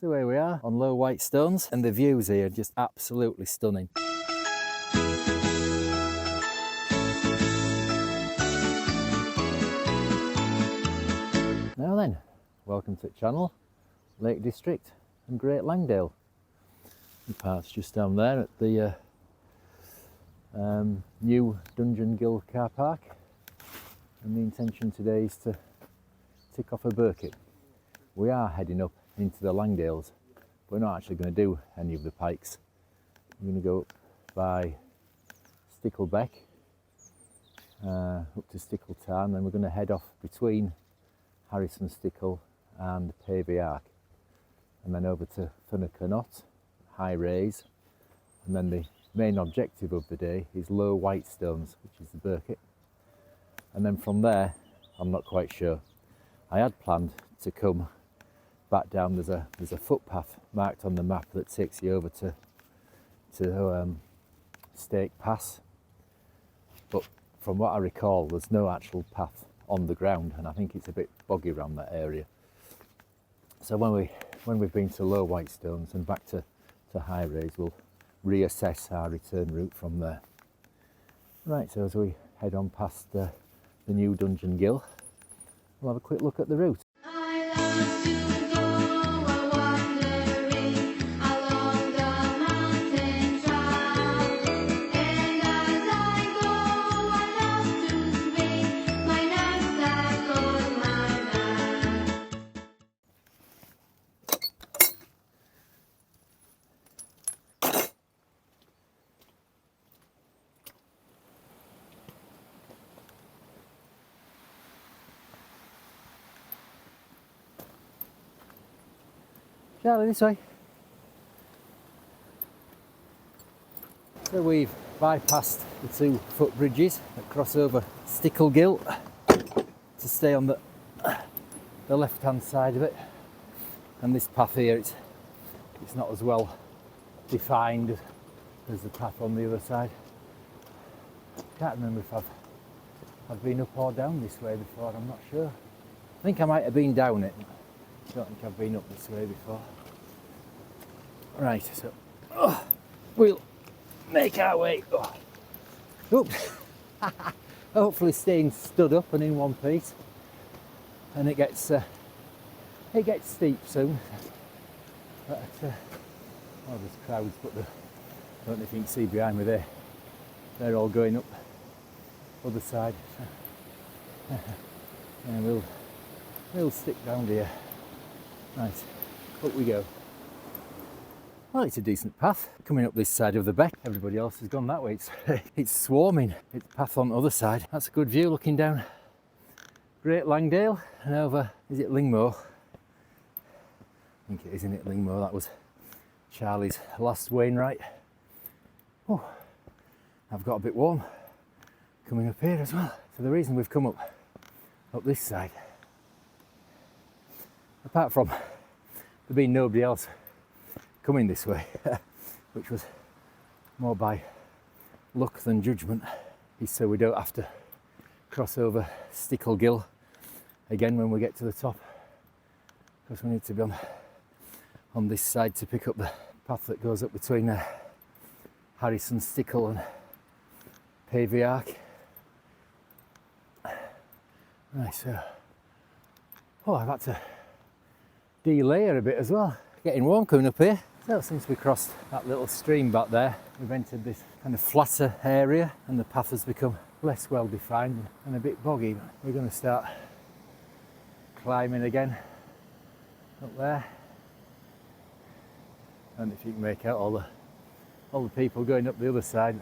So here we are on Low White Stones, and the views here are just absolutely stunning. Now then, welcome to the channel, Lake District and Great Langdale. The path's just down there at the new Dungeon Ghyll car park, and the intention today is to tick off a bucket. We are heading up into the Langdales, but we're not actually going to do any of the Pikes. We're going to go up by Stickle up to Stickle Tarn, then we're going to head off between Stickle and Pikes, and then over to Knot, High Raise, and then the main objective of the day is Low White Stones, which is the bucket. And then from there, I'm not quite sure. I had planned to come back down. There's a footpath marked on the map that takes you over to Stake Pass, but from what I recall, there's no actual path on the ground, and I think it's a bit boggy around that area. So when we've been to Low White Stones and back to High Raise, we'll reassess our return route from there. Right, so as we head on past the new Dungeon Ghyll, we'll have a quick look at the route. Charlie, this way. So we've bypassed the 2 footbridges that cross over Stickle Ghyll to stay on the left hand side of it, and this path here, it's not as well defined as the path on the other side. Can't remember if I've been up or down this way before, I'm not sure. I think I might have been down it. I don't think I've been up this way before. Right, so we'll make our way. Oops. Hopefully staying stood up and in one piece. And it gets steep soon. But, there's crowds, but I don't know if you can see behind me there. They're all going up other side. And we'll stick down here. Right, up we go. Well, it's a decent path coming up this side of the beck. Everybody else has gone that way. It's swarming. It's path on the other side. That's a good view looking down Great Langdale and over, is it Lingmo? I think it is, isn't it, Lingmo? That was Charlie's last Wainwright. Oh, I've got a bit warm coming up here as well. So the reason we've come up this side, apart from there being nobody else coming this way, which was more by luck than judgment, is so we don't have to cross over Stickle Ghyll again when we get to the top, because we need to be on this side to pick up the path that goes up between Stickle and Pikes. Right, so I've had to delayer a bit as well. Getting warm coming up here. So since we crossed that little stream back there, we've entered this kind of flatter area, and the path has become less well defined and a bit boggy. We're going to start climbing again up there. I don't know if you can make out all the people going up the other side.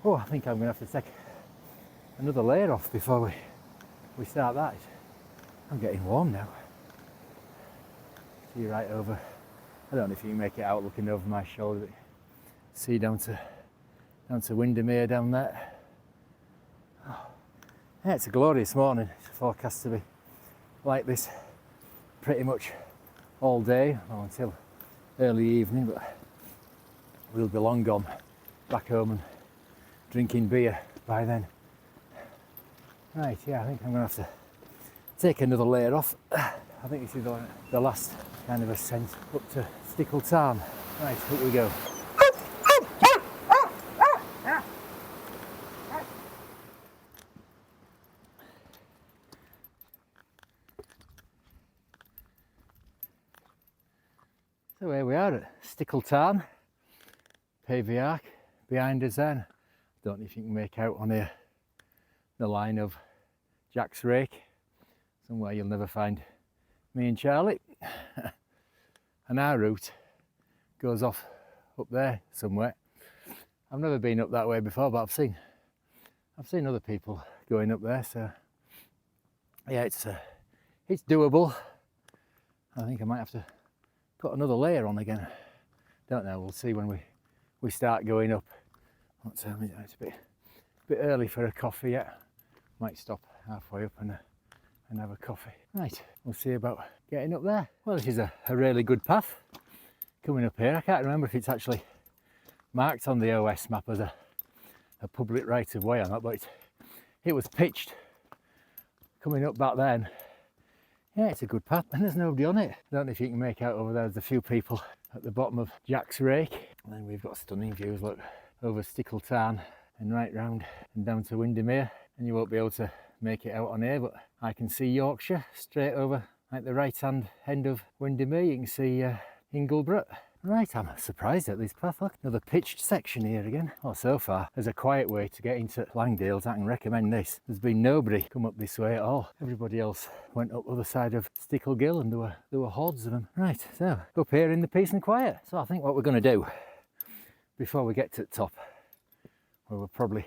Oh, I think I'm going to have to take another layer off before we start that. I'm getting warm now. See right over, I don't know if you can make it out looking over my shoulder, but see down to Windermere down there. Oh, yeah, it's a glorious morning. It's forecast to be like this pretty much all day, well, until early evening, but we'll be long gone back home and drinking beer by then. Right, yeah, I think I'm going to have to take another layer off. I think this is the last kind of ascent up to Stickle Tarn. Right, up we go. So here we are at Stickle Tarn, Pavey Ark behind us there. Don't know if you can make out on here the line of Jack's rake, somewhere you'll never find me and Charlie. And our route goes off up there somewhere. I've never been up that way before, but I've seen other people going up there, so yeah, it's doable. I think I might have to put another layer on again. Don't know, we'll see when we start going up. It's a bit early for a coffee yet. Might stop halfway up and have a coffee. Right, we'll see about getting up there. Well, this is a really good path coming up here. I can't remember if it's actually marked on the OS map as a public right of way or not, but it was pitched coming up back then. Yeah, it's a good path and there's nobody on it. I don't know if you can make out over there, there's a few people at the bottom of Jack's rake. And then we've got stunning views, look, over Stickle Tarn and right round and down to Windermere. And you won't be able to make it out on here, but I can see Yorkshire straight over at the right hand end of Windermere. You can see Ingleborough. Right, I'm surprised at this path. Look, another pitched section here again. Well, so far, there's a quiet way to get into Langdale. I can recommend this. There's been nobody come up this way at all. Everybody else went up the other side of Stickle Ghyll, and there were hordes of them. Right, so up here in the peace and quiet. So I think what we're going to do before we get to the top, where we'll probably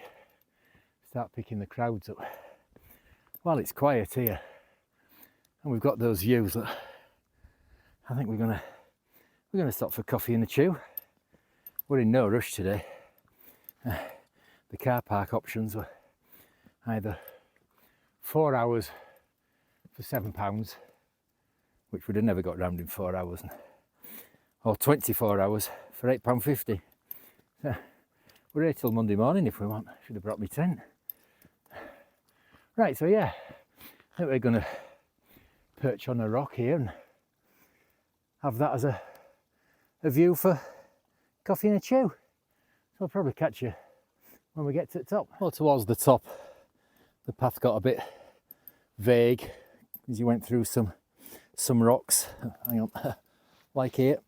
start picking the crowds up. While it's quiet here, and we've got those views, that I think we're going to stop for coffee and a chew. We're in no rush today. The car park options were either 4 hours for £7, which we'd have never got round in 4 hours, or 24 hours for £8.50. So we're here till Monday morning if we want. Should have brought me tent. Right, so yeah, I think we're going to perch on a rock here and have that as a view for coffee and a chew. So I'll probably catch you when we get to the top. Well, towards the top, the path got a bit vague as you went through some rocks. Hang on, like here.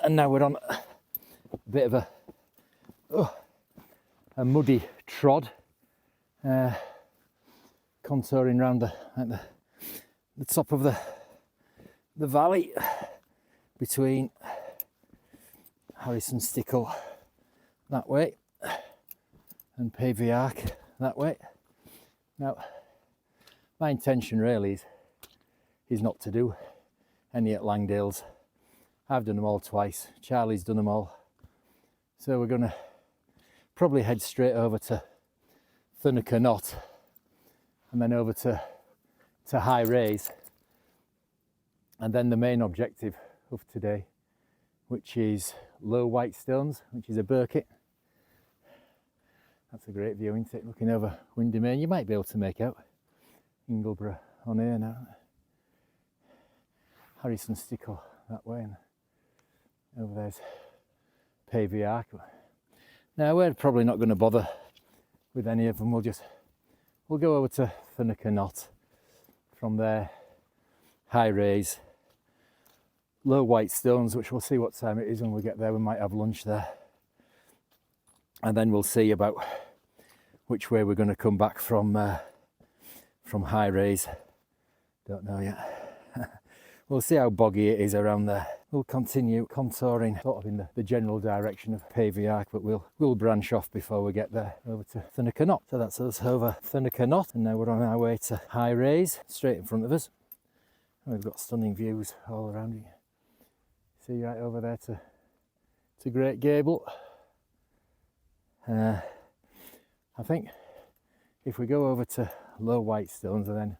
And now we're on a bit of a muddy trod, contouring around the top of the valley between Harrison Stickle that way and Pavey Ark that way. Now, my intention really is not to do any at Langdales. I've done them all twice. Charlie's done them all. So we're going to probably head straight over to Thunnaker Knot and then over to High Raise. And then the main objective of today, which is Low White Stones, which is a Burkitt. That's a great view, isn't it? Looking over Windermere. You might be able to make out Ingleborough on here now. Harrison Stickle that way, and over there's Pavey Ark. Now we're probably not going to bother with any of them. We'll go over to Thunnaker Knot. From there, High Raise, Low White Stones, which we'll see what time it is when we get there. We might have lunch there, and then we'll see about which way we're going to come back from High Raise. Don't know yet. We'll see how boggy it is around there. We'll continue contouring sort of in the general direction of Pavey Ark, but we'll branch off before we get there over to Thunnaker Knot. So that's us over Thunnaker Knot, and now we're on our way to High Raise, straight in front of us. And we've got stunning views all around you. See right over there to Great Gable. I think if we go over to Low White Stones and then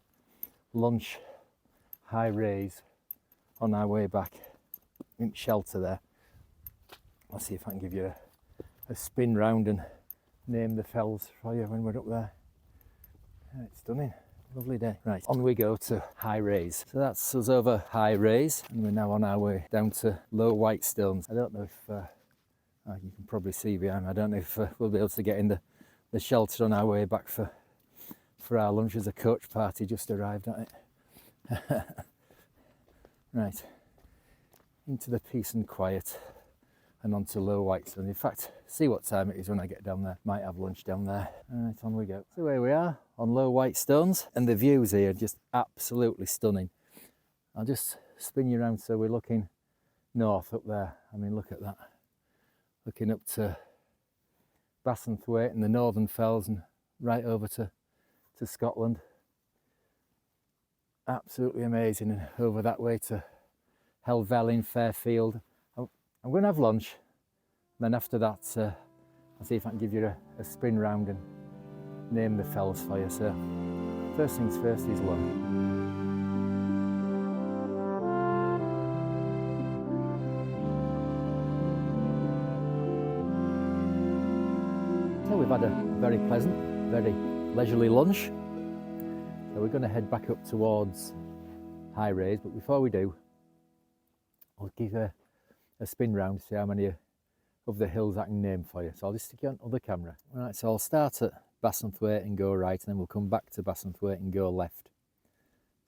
launch High Raise on our way back in shelter there, I'll see if I can give you a spin round and name the fells for you when we're up there. Yeah, it's stunning. Lovely day. Right, on we go to High Raise. So that's us over High Raise, and we're now on our way down to Low Whitestones. I don't know if, you can probably see behind me, I don't know if we'll be able to get in the shelter on our way back for our lunch, as a coach party just arrived at it. Right, into the peace and quiet and on to Low Whitestone. In fact, see what time it is when I get down there. Might have lunch down there. Right, on we go. So here we are on Low Whitestones, and the views here are just absolutely stunning. I'll just spin you around so we're looking north up there. I mean, look at that. Looking up to Bassenthwaite and the Northern Fells and right over to Scotland. Absolutely amazing. And over that way to Helvellyn, Fairfield. I'm going to have lunch, and then after that I'll see if I can give you a spin round and name the fells for you. So first things first is lunch. So we've had a very pleasant, very leisurely lunch. So we're going to head back up towards High Raise, but before we do, I'll give a spin round to see how many of the hills I can name for you. So I'll just stick you on other camera. Right, so I'll start at Bassenthwaite and go right, and then we'll come back to Bassenthwaite and go left.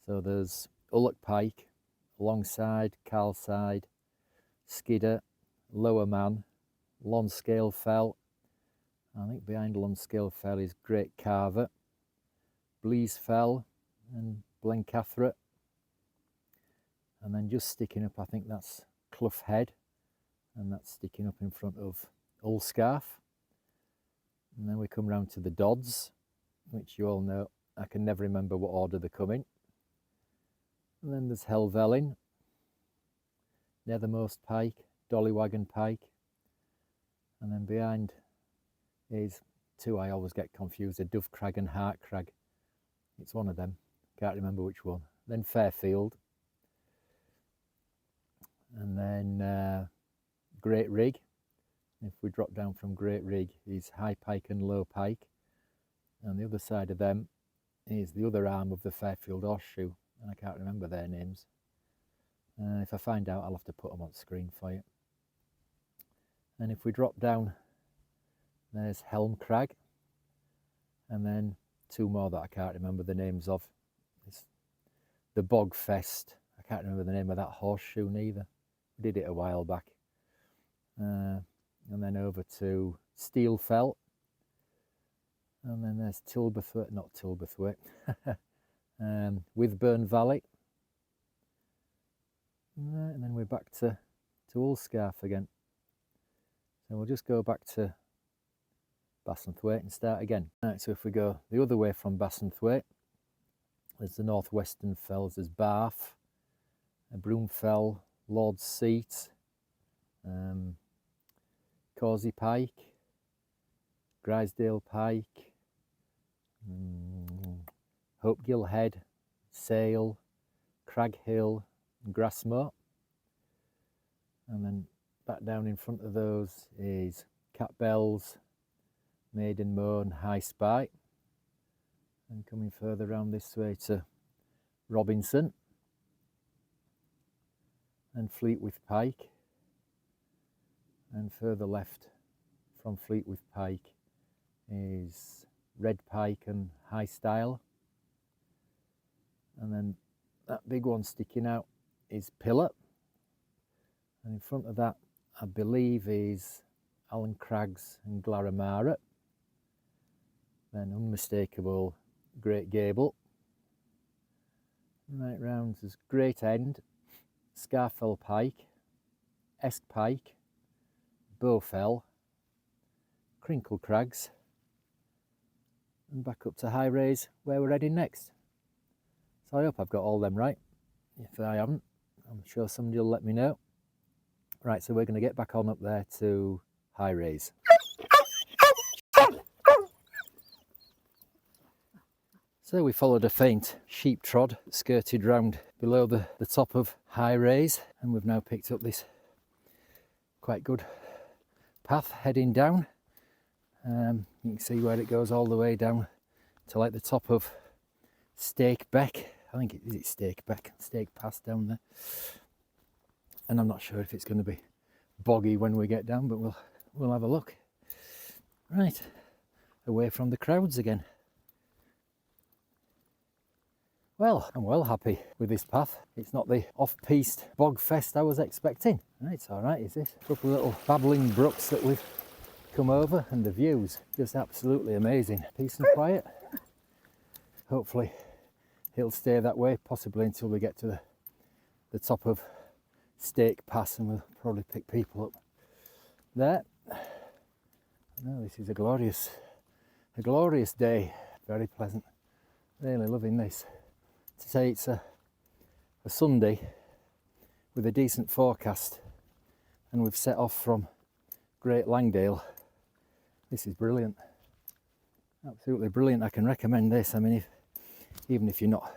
So there's Ullock Pike, Longside, Carlside, Skidder, Lower Man, Lonscale Fell. I think behind Lonscale Fell is Great Carver, Blease Fell and Blencathra. And then just sticking up, I think that's Clough Head, and that's sticking up in front of Ulscarf. And then we come round to the Dodds, which you all know, I can never remember what order they come in. And then there's Helvellyn, Nethermost Pike, Dollywagon Pike, and then behind is two I always get confused, the Dove Crag and Hart Crag. It's one of them, can't remember which one. Then Fairfield, and then Great Rig. If we drop down from Great Rig is High Pike and Low Pike, and the other side of them is the other arm of the Fairfield Horseshoe, and I can't remember their names. If I find out, I'll have to put them on screen for you. And if we drop down, there's Helm Crag, and then two more that I can't remember the names of. It's the Bogfest. I can't remember the name of that horseshoe neither. We did it a while back. And then over to Steel Fell, and then there's Tilberthwaite, not Tilberthwaite, Withburn Valley, and then we're back to Ulscarf again. So we'll just go back to Bassenthwaite and start again. Right, so if we go the other way from Bassenthwaite, there's the Northwestern Fells, there's Barth, Broomfell, Lord's Seat, Causey Pike, Grisdale Pike, Hopegill Head, Sale, Crag Hill, Grassmoor. And then back down in front of those is Cat Bells, Maiden Moor and High Spy. And coming further around this way to Robinson and Fleetwith Pike. And further left from Fleetwith Pike is Red Pike and High Style. And then that big one sticking out is Pillar. And in front of that, I believe, is Allen Crags and Glaramara. Then unmistakable Great Gable. Right round is Great End, Scarfell Pike, Esk Pike, Bowfell, Crinkle Crags, and back up to High Raise where we're heading next. So I hope I've got all them right. If I haven't, I'm sure somebody will let me know. Right, so we're going to get back on up there to High Raise. So we followed a faint sheep trod, skirted round below the top of High Raise, and we've now picked up this quite good path heading down. You can see where it goes all the way down to like the top of Stake Beck. I think it is Stake Beck, Stake Pass down there. And I'm not sure if it's going to be boggy when we get down, but we'll have a look. Right, away from the crowds again. Well, I'm well happy with this path. It's not the off-piste bog fest I was expecting. It's all right, is it? A couple of little babbling brooks that we've come over, and the views just absolutely amazing. Peace and quiet. Hopefully it'll stay that way, possibly until we get to the top of Stake Pass, and we'll probably pick people up there. No, this is a glorious day. Very pleasant. Really loving this. To say it's a Sunday with a decent forecast, and we've set off from Great Langdale. This is brilliant. Absolutely brilliant. I can recommend this. I mean, even if you're not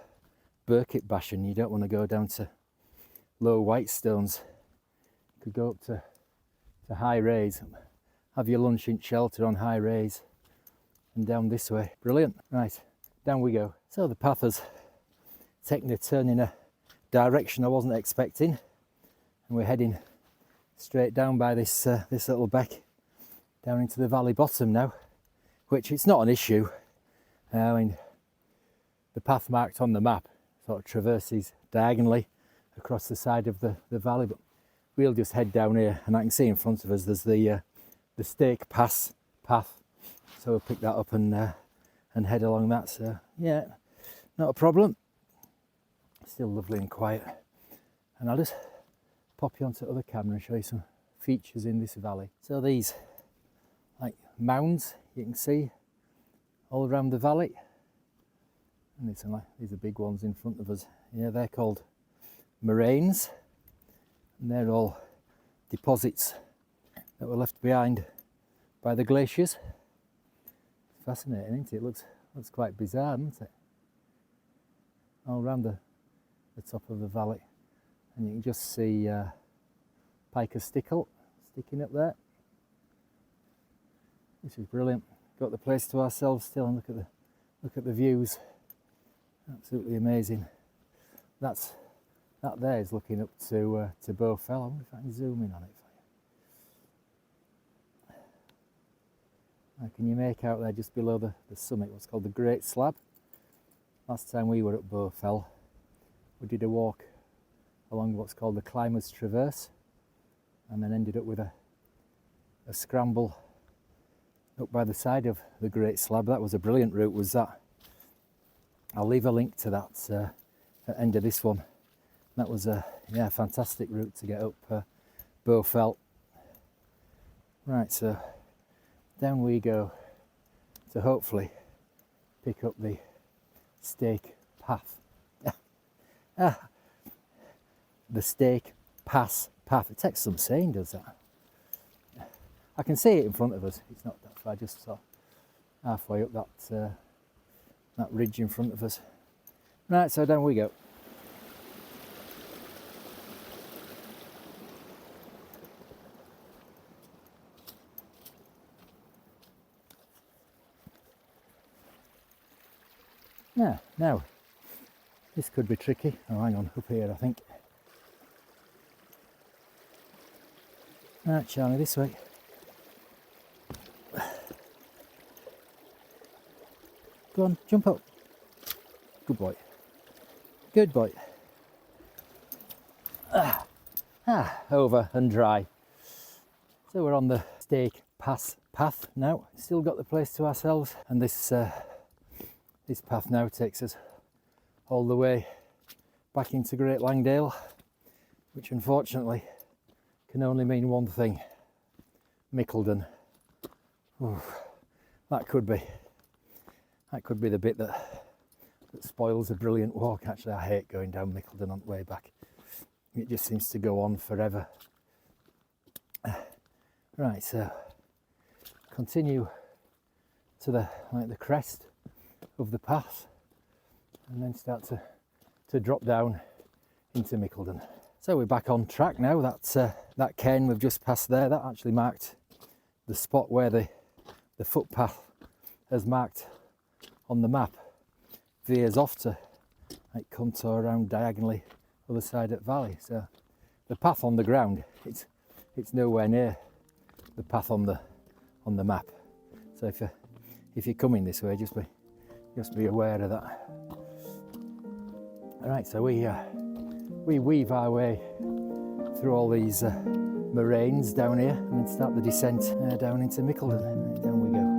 Burkitt bashing, you don't want to go down to Low Whitestones, you could go up to High Raise, have your lunch in shelter on High Raise, and down this way. Brilliant. Right, down we go. So the path has taking a turn in a direction I wasn't expecting, and we're heading straight down by this little beck down into the valley bottom now, which it's not an issue. I mean, the path marked on the map sort of traverses diagonally across the side of the valley, but we'll just head down here, and I can see in front of us there's the Stake Pass path, so we'll pick that up and head along that. So yeah, not a problem. Still lovely and quiet, and I'll just pop you onto the other camera and show you some features in this valley. So these like mounds you can see all around the valley, and these are big ones in front of us. Yeah, they're called moraines, and they're all deposits that were left behind by the glaciers. It's fascinating, isn't it? It looks quite bizarre, doesn't it? All around the top of the valley, and you can just see Pikes Stickle sticking up there. This is brilliant. Got the place to ourselves still, and look at the views. Absolutely amazing. That there is looking up to Bow Fell. I wonder if I can zoom in on it for you. Now, can you make out there just below the summit what's called the Great Slab? Last time we were at Bow Fell, we did a walk along what's called the Climbers Traverse, and then ended up with a scramble up by the side of the Great Slab. That was a brilliant route, was that. I'll leave a link to that at the end of this one. That was a fantastic route to get up Bow Fell. Right, so down we go to hopefully pick up the Stake Path. The Stake Pass path. It takes some saying, does that? I can see it in front of us. It's not that far, just sort of halfway up that ridge in front of us. Right, so down we go. Yeah, now this could be tricky. Oh, hang on, up here I think. Right, Charlie, this way. Go on, jump up. Good boy. Good boy. Over and dry. So we're on the Stake Pass path now. Still got the place to ourselves, and this path now takes us all the way back into Great Langdale, which unfortunately can only mean one thing: Mickeldon. Ooh, that could be the bit that spoils a brilliant walk. Actually, I hate going down Mickeldon on the way back. It just seems to go on forever. Right, so continue to the crest of the path, and then start to drop down into Mickeldon. So we're back on track now. That cairn we've just passed there, that actually marked the spot where the footpath has marked on the map. veers off to like contour around diagonally other side of the valley. So the path on the ground, it's nowhere near the path on the map. So if you're coming this way, just be aware of that. All right, so we weave our way through all these moraines down here and then start the descent down into Mickleden. Right, down we go.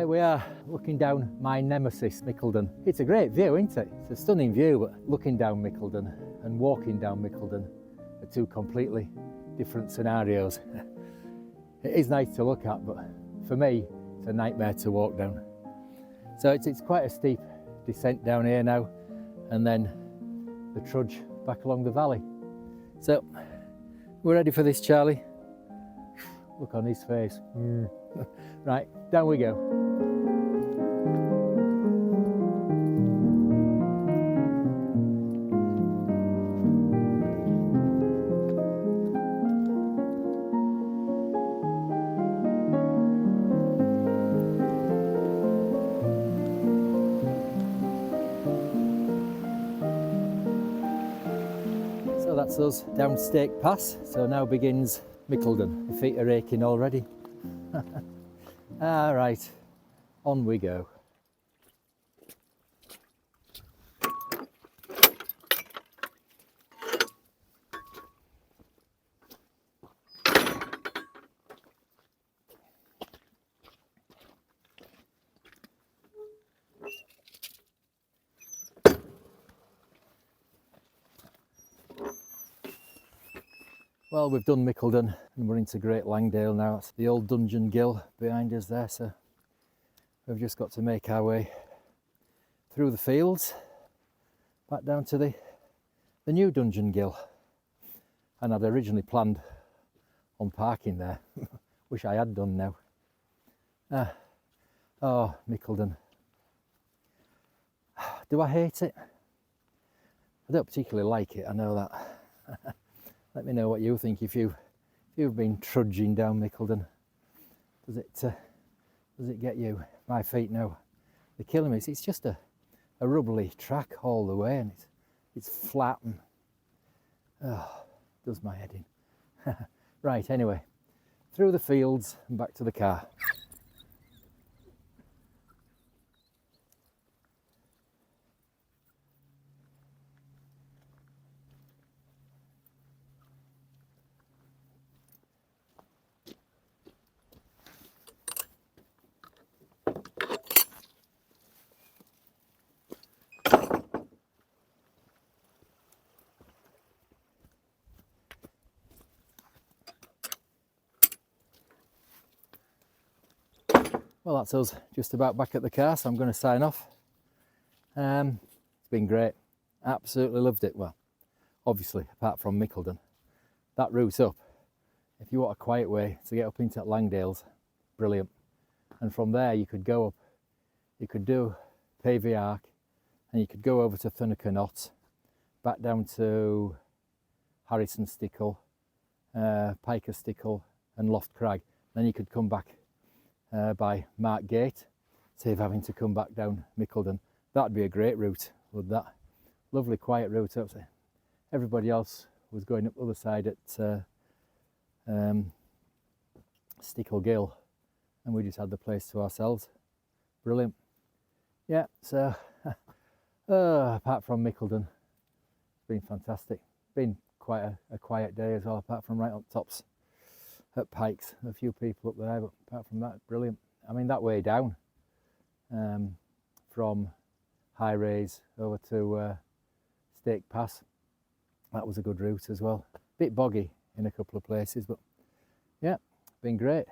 We are looking down my nemesis, Mickleden. It's a great view, isn't it? It's a stunning view, but looking down Mickleden and walking down Mickleden are two completely different scenarios. It is nice to look at, but for me, it's a nightmare to walk down. So it's quite a steep descent down here now, and then the trudge back along the valley. So, we're ready for this, Charlie? Look on his face. Right, down we go. So that's us down Stake Pass. So now begins Mickleden. My feet are aching already. All right, on we go. Well, we've done Mickleden and we're into Great Langdale now. It's the old Dungeon Ghyll behind us there, so we've just got to make our way through the fields back down to the new Dungeon Ghyll. And I'd originally planned on parking there. Wish I had done now. Oh, Mickleden. Do I hate it? I don't particularly like it, I know that. Let me know what you think if you've been trudging down Mickleden. Does it get you? My feet now, they're killing me. It's just a rubbly track all the way, and it's flat and does my head in. Right, anyway, through the fields and back to the car. Well, that's us just about back at the car, so I'm going to sign off. It's been great. Absolutely loved it. Well, obviously, apart from Mickleden. That route up, if you want a quiet way to get up into Langdales, brilliant. And from there, you could go up, you could do Pavey Ark, and you could go over to Thunderknott, back down to Harrison Stickle, Pikes Stickle, and Loft Crag. Then you could come back by Mark Gate, save having to come back down Mickleden. That'd be a great route, would that? Lovely quiet route up there. Everybody else was going up the other side at Stickle Ghyll, and we just had the place to ourselves. Brilliant. Yeah, so apart from Mickleden, it's been fantastic. Been quite a quiet day as well, apart from right up tops at Pikes. A few people up there, but apart from that, brilliant. I mean, that way down from High Raise over to Stake Pass, that was a good route as well. Bit boggy in a couple of places, but yeah, been great.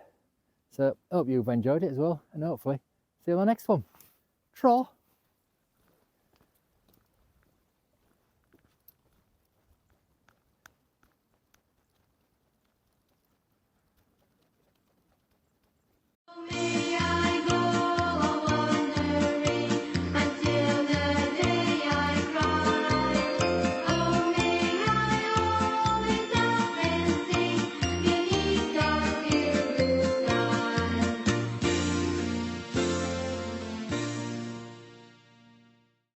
So hope you've enjoyed it as well, and hopefully see you on the next one. Tra!